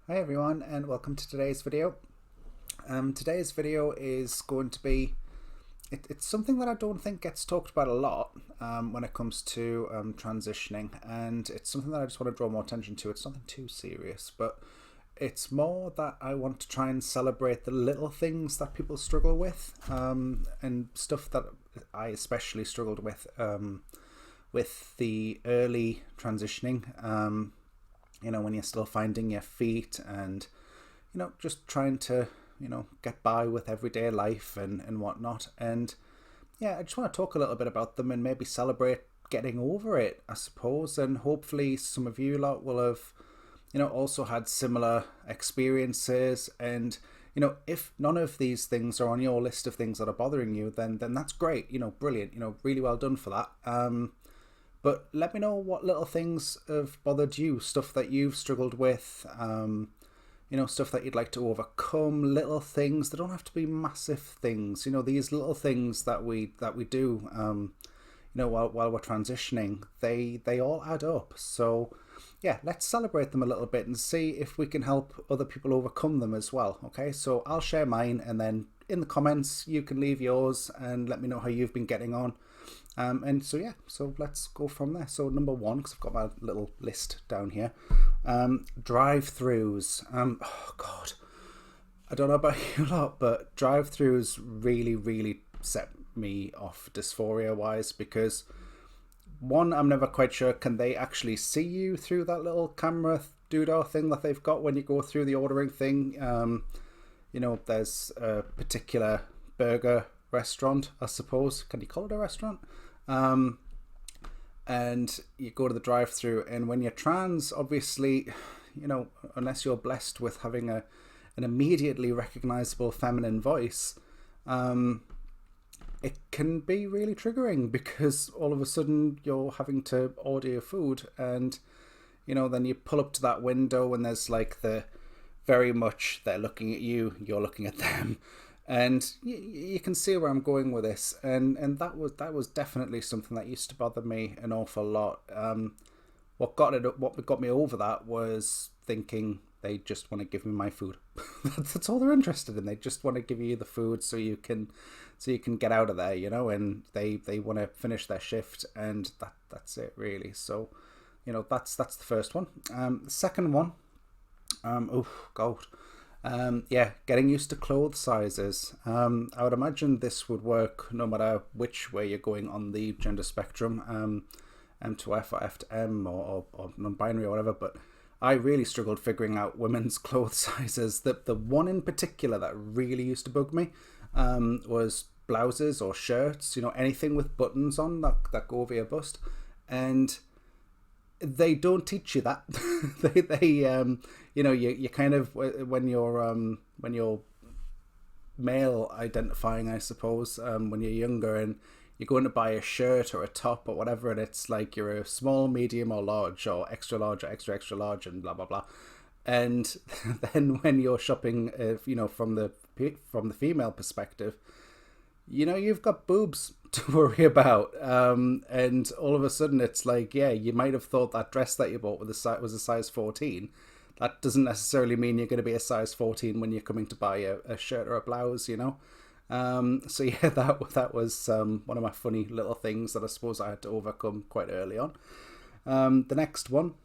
Hi everyone and welcome to today's video. Today's video is going to be, it's something that I don't think gets talked about a lot when it comes to transitioning, and it's something that I just want to draw more attention to. It's nothing too serious, but it's more that I want to try and celebrate the little things that people struggle with, and stuff that I especially struggled with the early transitioning. When you're still finding your feet and, just trying to, get by with everyday life and whatnot. And yeah, I just want to talk a little bit about them and maybe celebrate getting over it, I suppose. And hopefully some of you lot will have, also had similar experiences. And, if none of these things are on your list of things that are bothering you, then that's great, brilliant, really well done for that. But let me know what little things have bothered you, stuff that you've struggled with, stuff that you'd like to overcome, little things. They don't have to be massive things. These little things that we do, while we're transitioning, they all add up. So yeah, let's celebrate them a little bit and see if we can help other people overcome them as well. Okay, so I'll share mine, and then in the comments you can leave yours and let me know how you've been getting on. And so yeah, so let's go from there. So number one, because I've got my little list down here, drive-throughs. Oh God, I don't know about you lot, but drive-throughs really set me off dysphoria wise, because one, I'm never quite sure, can they actually see you through that little camera doodah thing that they've got when you go through the ordering thing? There's a particular burger restaurant, I suppose. Can you call it a restaurant? And you go to the drive-through, and when you're trans, obviously, unless you're blessed with having an immediately recognizable feminine voice, it can be really triggering, because all of a sudden you're having to order your food, and then you pull up to that window and there's like the very much they're looking at you, you're looking at them. And you can see where I'm going with this, and that was definitely something that used to bother me an awful lot. What got me over that was thinking they just want to give me my food. That's all they're interested in. They just want to give you the food so you can get out of there, And they want to finish their shift, and that's it really. So, that's the first one. The second one, oh God. Getting used to clothes sizes. I would imagine this would work no matter which way you're going on the gender spectrum, MtF or F to M or non-binary or whatever, but I really struggled figuring out women's clothes sizes. The one in particular that really used to bug me was blouses or shirts, anything with buttons on that go over your bust. And they don't teach you that. you kind of, when you're male identifying, I suppose, when you're younger and you're going to buy a shirt or a top or whatever, and it's like you're a small, medium or large, or extra large or extra large, and blah blah blah. And then when you're shopping, from the female perspective, you've got boobs to worry about, and all of a sudden it's like, yeah, you might have thought that dress that you bought was a size 14. That doesn't necessarily mean you're going to be a size 14 when you're coming to buy a shirt or a blouse, So yeah, that was one of my funny little things that I suppose I had to overcome quite early on. The next one,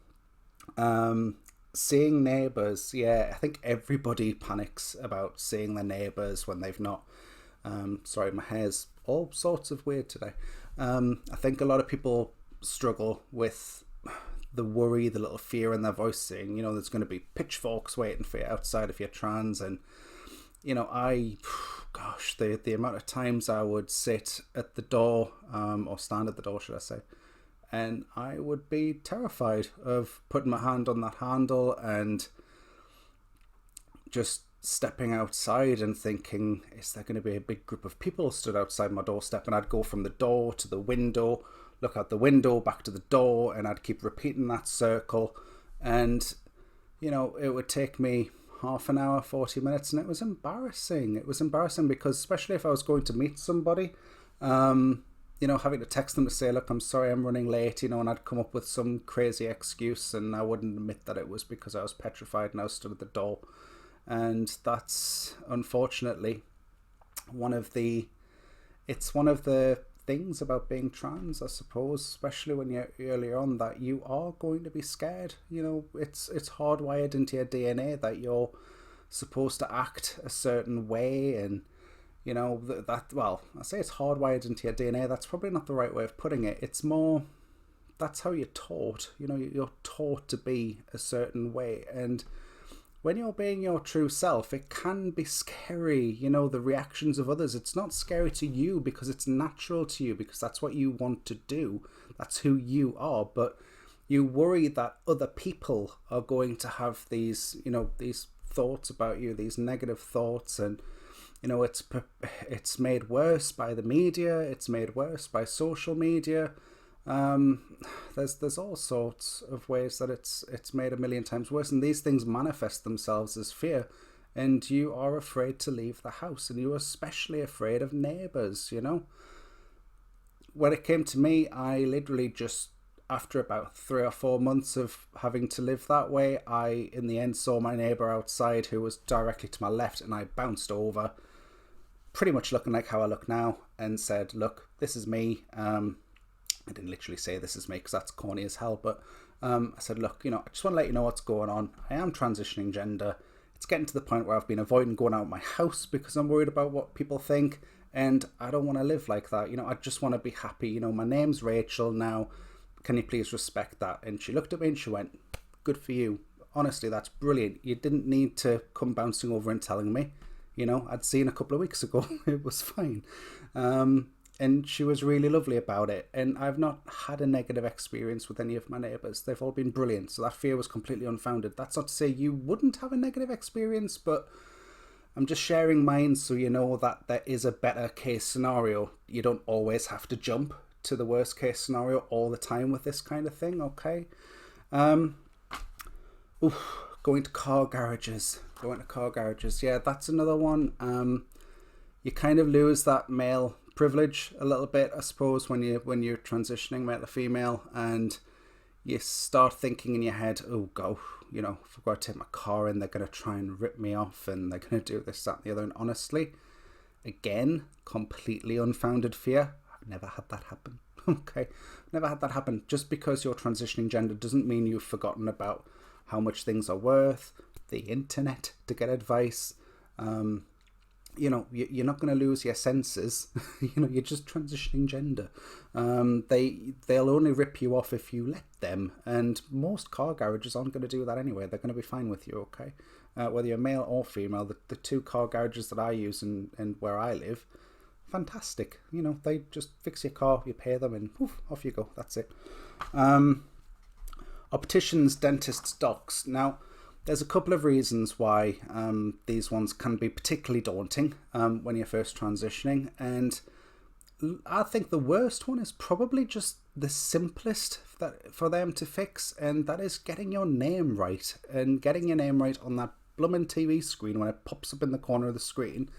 seeing neighbours. Yeah, I think everybody panics about seeing their neighbours when they've not. Sorry, my hair's all sorts of weird today. I think a lot of people struggle with the worry, the little fear in their voice, saying, there's going to be pitchforks waiting for you outside if you're trans. And, the amount of times I would sit at the door, or stand at the door, should I say, and I would be terrified of putting my hand on that handle and just stepping outside and thinking, is there going to be a big group of people stood outside my doorstep? And I'd go from the door to the window, look out the window, back to the door, and I'd keep repeating that circle. And, it would take me half an hour, 40 minutes, and it was embarrassing. It was embarrassing because, especially if I was going to meet somebody, having to text them to say, look, I'm sorry I'm running late, and I'd come up with some crazy excuse, and I wouldn't admit that it was because I was petrified and I was stood at the door. And that's unfortunately one of the things about being trans, I suppose, especially when you're earlier on, that you are going to be scared. It's hardwired into your DNA that you're supposed to act a certain way, and well, I say it's hardwired into your DNA. That's probably not the right way of putting it. It's more, that's how you're taught. You're taught to be a certain way, and when you're being your true self, it can be scary, the reactions of others. It's not scary to you because it's natural to you, because that's what you want to do. That's who you are. But you worry that other people are going to have these thoughts about you, these negative thoughts. And, it's made worse by the media. It's made worse by social media. There's all sorts of ways that it's made a million times worse, and these things manifest themselves as fear, and you are afraid to leave the house, and you're especially afraid of neighbours. When it came to me, I literally just, after about 3 or 4 months of having to live that way, I in the end saw my neighbour outside who was directly to my left, and I bounced over, pretty much looking like how I look now, and said, look, this is me. I didn't literally say this is me because that's corny as hell, but I said, look, I just want to let you know what's going on. I am transitioning gender. It's getting to the point where I've been avoiding going out of my house because I'm worried about what people think, and I don't want to live like that. I just want to be happy. My name's Rachel now. Can you please respect that? And she looked at me and she went, good for you. Honestly, that's brilliant. You didn't need to come bouncing over and telling me. I'd seen a couple of weeks ago. It was fine. And she was really lovely about it. And I've not had a negative experience with any of my neighbours. They've all been brilliant. So that fear was completely unfounded. That's not to say you wouldn't have a negative experience, but I'm just sharing mine so you know that there is a better case scenario. You don't always have to jump to the worst case scenario all the time with this kind of thing, okay? Going to car garages. Yeah, that's another one. You kind of lose that male privilege a little bit, I suppose, when you're transitioning male to female, and you start thinking in your head, oh god, if I've got to take my car in, they're going to try and rip me off, and they're going to do this, that and the other. And honestly, again, completely unfounded fear. I've never had that happen. Okay, never had that happen. Just because you're transitioning gender doesn't mean you've forgotten about how much things are worth, the internet to get advice. You're not going to lose your senses. You're just transitioning gender. They'll only rip you off if you let them, and most car garages aren't going to do that anyway. They're going to be fine with you, okay? Whether you're male or female, the 2 car garages that I use and where I live, fantastic. They just fix your car, you pay them, and poof, off you go. That's it. Opticians, dentists, docs. Now, there's a couple of reasons why these ones can be particularly daunting when you're first transitioning, and I think the worst one is probably just the simplest for them to fix, and that is getting your name right, and getting your name right on that blooming TV screen when it pops up in the corner of the screen.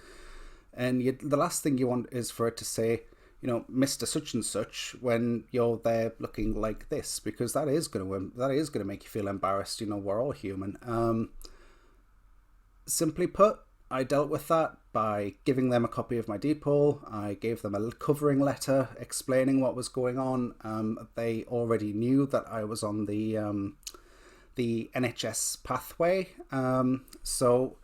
And the last thing you want is for it to say, Mr. Such and Such, when you're there looking like this, because that is going to make you feel embarrassed. We're all human. Simply put, I dealt with that by giving them a copy of my depot. I gave them a covering letter explaining what was going on. They already knew that I was on the NHS pathway, so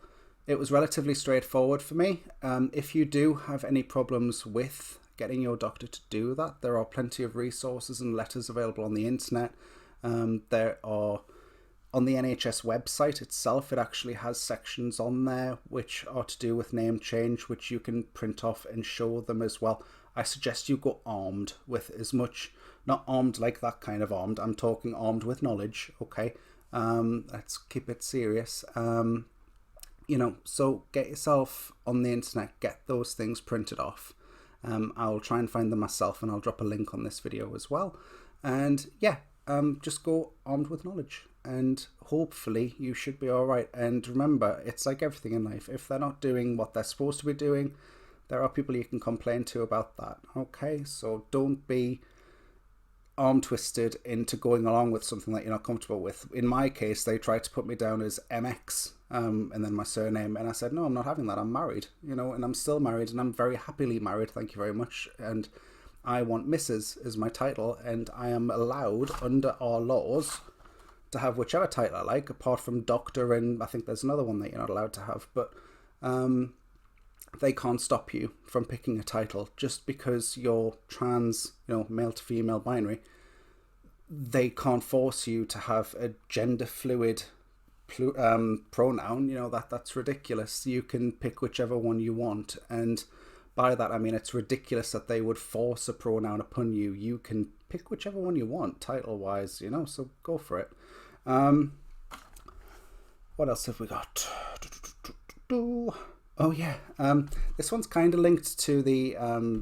it was relatively straightforward for me. If you do have any problems with getting your doctor to do that, there are plenty of resources and letters available on the internet. There are, on the NHS website itself, it actually has sections on there which are to do with name change, which you can print off and show them as well. I suggest you go armed with as much, not armed like that kind of armed, I'm talking armed with knowledge, okay? Let's keep it serious. So get yourself on the internet, get those things printed off. I'll try and find them myself, and I'll drop a link on this video as well. And yeah, just go armed with knowledge, and hopefully you should be all right. And remember, it's like everything in life. If they're not doing what they're supposed to be doing, there are people you can complain to about that. Okay, so don't be arm twisted into going along with something that you're not comfortable with. In my case, they tried to put me down as MX, and then my surname, and I said, no, I'm not having that. I'm married, and I'm still married, and I'm very happily married, thank you very much, and I want Mrs. as my title, and I am allowed under our laws to have whichever title I like, apart from doctor, and I think there's another one that you're not allowed to have, but they can't stop you from picking a title just because you're trans, male to female binary. They can't force you to have a gender fluid pronoun. That's ridiculous. You can pick whichever one you want, and by that I mean it's ridiculous that they would force a pronoun upon you. You can pick whichever one you want title wise, so go for it. What else have we got? Oh yeah, this one's kind of linked to the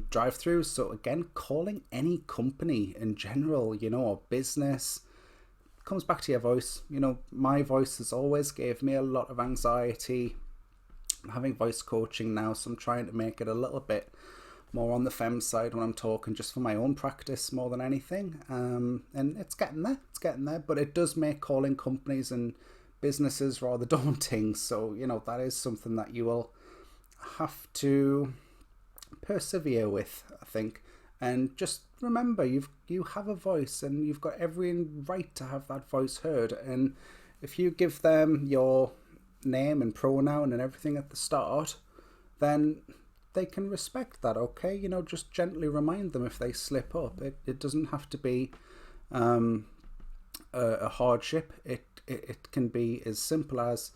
drive-throughs. So again, calling any company in general, or business, comes back to your voice. My voice has always gave me a lot of anxiety. I'm having voice coaching now, so I'm trying to make it a little bit more on the femme side when I'm talking, just for my own practice more than anything. And it's getting there, but it does make calling companies and businesses rather daunting. So, that is something that you will have to persevere with, I think. And just remember, you have a voice, and you've got every right to have that voice heard. And if you give them your name and pronoun and everything at the start, then they can respect that, okay? Just gently remind them if they slip up. It doesn't have to be a hardship. It can be as simple as,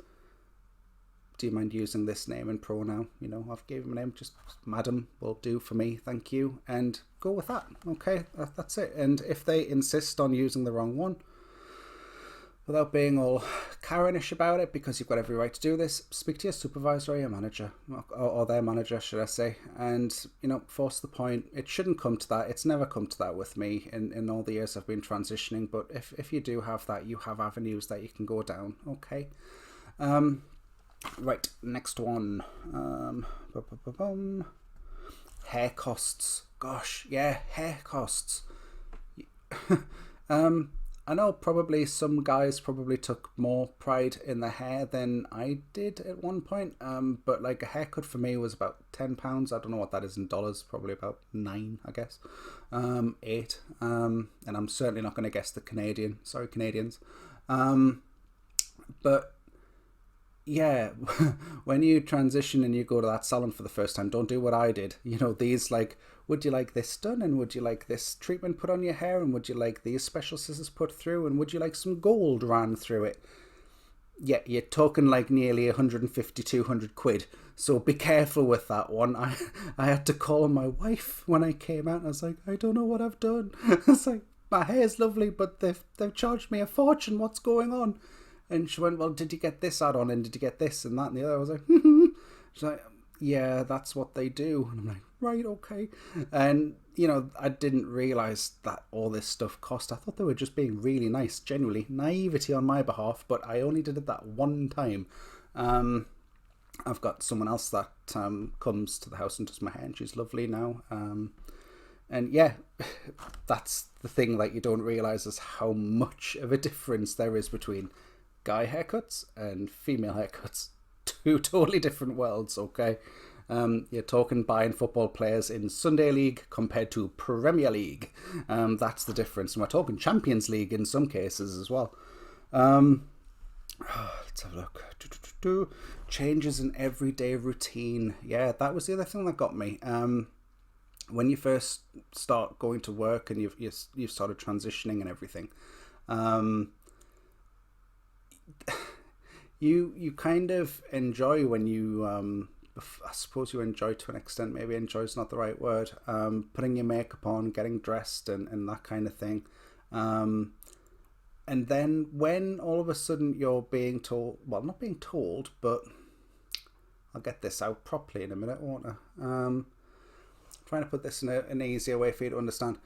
do you mind using this name and pronoun? I've given my name, just madam will do for me, thank you, and go with that. Okay, that's it. And if they insist on using the wrong one, without being all Karenish about it, because you've got every right to do this, speak to your supervisor or your manager, or their manager, should I say, and, force the point. It shouldn't come to that. It's never come to that with me in all the years I've been transitioning, but if you do have that, you have avenues that you can go down, okay? Right, next one. Hair costs. Gosh, yeah, hair costs. I know probably some guys probably took more pride in the hair than I did at one point, but like a haircut for me was about £10. I don't know what that is in dollars, probably about 9, I guess, 8, and I'm certainly not going to guess the Canadian, sorry Canadians, but yeah, when you transition and you go to that salon for the first time, don't do what I did. These like, would you like this done? And would you like this treatment put on your hair? And would you like these special scissors put through? And would you like some gold ran through it? Yeah, you're talking like nearly 150, 200 quid. So be careful with that one. I had to call my wife when I came out. And I was like, I don't know what I've done. It's like, my hair's lovely, but they've charged me a fortune. What's going on? And she went, well, did you get this add-on, and did you get this and that and the other? I was like, she's like, yeah, that's what they do. And I'm like, right, okay. And, I didn't realise that all this stuff cost. I thought they were just being really nice, genuinely. Naivety on my behalf, but I only did it that one time. I've got someone else that comes to the house and does my hair, and she's lovely now. And yeah, that's the thing that you don't realise, is how much of a difference there is between guy haircuts and female haircuts. Two totally different worlds, okay? You're talking buying football players in Sunday League compared to Premier League. That's the difference. And we're talking Champions League in some cases as well. Let's have a look. Changes in everyday routine. Yeah, that was the other thing that got me. When you first start going to work and you've started transitioning and everything, you kind of enjoy when you I suppose you enjoy to an extent, maybe enjoy is not the right word, putting your makeup on, getting dressed and that kind of thing, and then when all of a sudden you're being told, well, not being told, but I'll get this out properly in a minute, won't I? Trying to put this in an easier way for you to understand.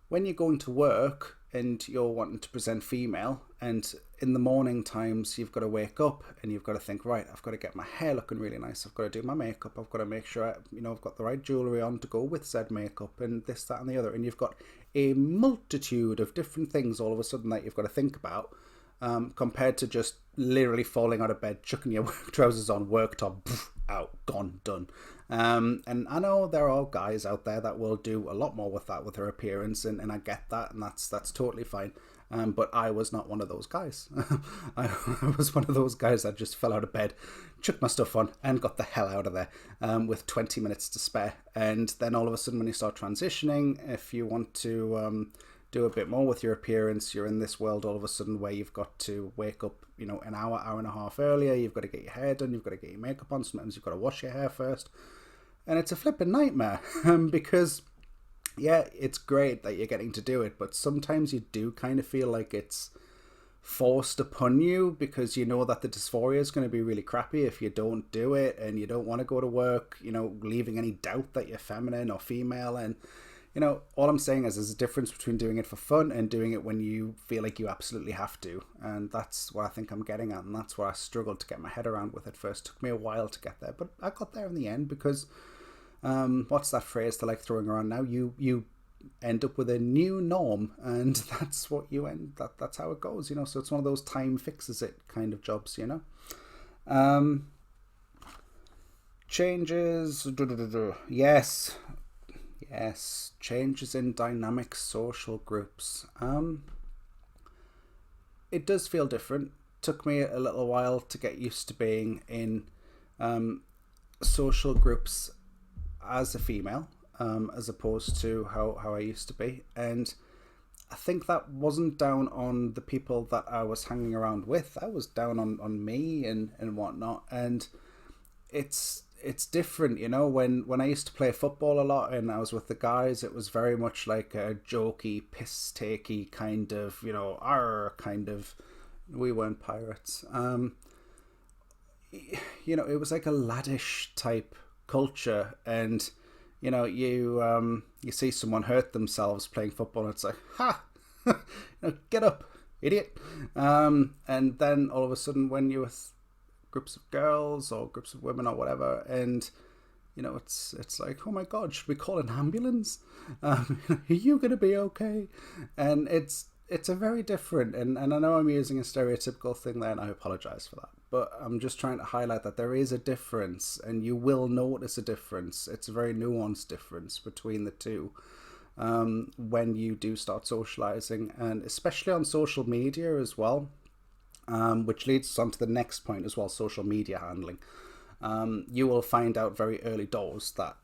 When you're going to work and you're wanting to present female, and in the morning times, you've got to wake up and you've got to think, right, I've got to get my hair looking really nice. I've got to do my makeup. I've got to make sure, I've got the right jewellery on to go with said makeup and this, that and the other. And you've got a multitude of different things all of a sudden that you've got to think about, compared to just literally falling out of bed, chucking your work trousers on, work top, out, gone, done. And I know there are guys out there that will do a lot more with that, with their appearance, and I get that, and that's totally fine. But I was not one of those guys. I was one of those guys that just fell out of bed, chucked my stuff on, and got the hell out of there with 20 minutes to spare. And then all of a sudden, when you start transitioning, if you want to do a bit more with your appearance, you're in this world all of a sudden where you've got to wake up, an hour and a half earlier. You've got to get your hair done. You've got to get your makeup on. Sometimes you've got to wash your hair first. And it's a flipping nightmare because... yeah, it's great that you're getting to do it, but sometimes you do kind of feel like it's forced upon you because you know that the dysphoria is going to be really crappy if you don't do it, and you don't want to go to work, leaving any doubt that you're feminine or female. And, all I'm saying is there's a difference between doing it for fun and doing it when you feel like you absolutely have to. And that's what I think I'm getting at, and that's what I struggled to get my head around with at first. It took me a while to get there, but I got there in the end because... what's that phrase they're like throwing around now? You end up with a new norm, and that's what you end. That's how it goes, So it's one of those time fixes it kind of jobs, Changes. Yes. Changes in dynamic social groups. It does feel different. Took me a little while to get used to being in social groups as a female, as opposed to how I used to be. And I think that wasn't down on the people that I was hanging around with. I was down on me and whatnot. And it's different, when I used to play football a lot and I was with the guys, it was very much like a jokey, piss-takey kind of, kind of, we weren't pirates. It was like a laddish type culture, and you see someone hurt themselves playing football and it's like, ha, get up, idiot. And then all of a sudden when you're with groups of girls or groups of women or whatever, and it's like, oh my god, should we call an ambulance? Are you gonna be okay? And it's a very different, and I know I'm using a stereotypical thing there, and I apologize for that, but I'm just trying to highlight that there is a difference, and you will notice a difference. It's a very nuanced difference between the two when you do start socializing, and especially on social media as well, which leads us on to the next point as well, social media handling. You will find out very early doors that,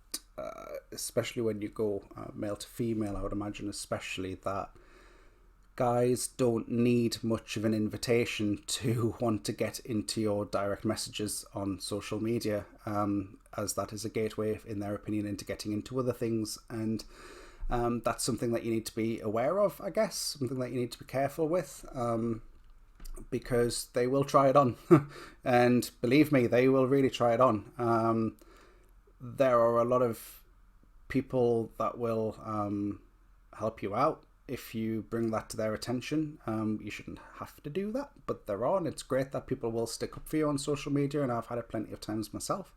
especially when you go male to female, I would imagine especially, that guys don't need much of an invitation to want to get into your direct messages on social media, as that is a gateway, in their opinion, into getting into other things. And that's something that you need to be aware of, I guess, something that you need to be careful with, because they will try it on. And believe me, they will really try it on. There are a lot of people that will help you out if you bring that to their attention. You shouldn't have to do that, but there are, and it's great that people will stick up for you on social media, and I've had it plenty of times myself.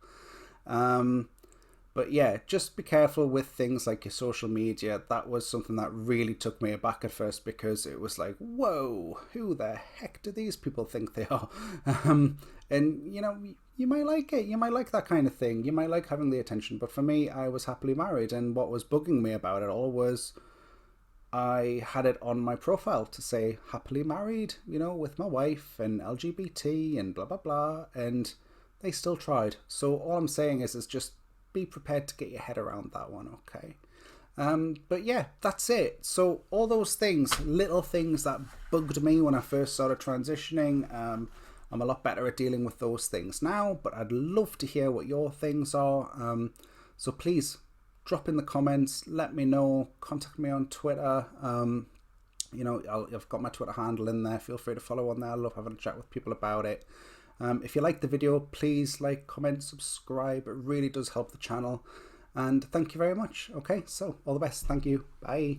But yeah, just be careful with things like your social media. That was something that really took me aback at first, because it was like, whoa, who the heck do these people think they are? And you might like it, you might like that kind of thing, you might like having the attention, but for me, I was happily married, and what was bugging me about it all was I had it on my profile to say happily married, with my wife and LGBT and blah, blah, blah. And they still tried. So all I'm saying is just be prepared to get your head around that one. Okay. But yeah, that's it. So all those things, little things that bugged me when I first started transitioning, I'm a lot better at dealing with those things now, but I'd love to hear what your things are. So please, drop in the comments, let me know, contact me on Twitter. I've got my Twitter handle in there. Feel free to follow on there. I love having a chat with people about it. If you like the video, please like, comment, subscribe. It really does help the channel. And thank you very much. Okay, so all the best. Thank you. Bye.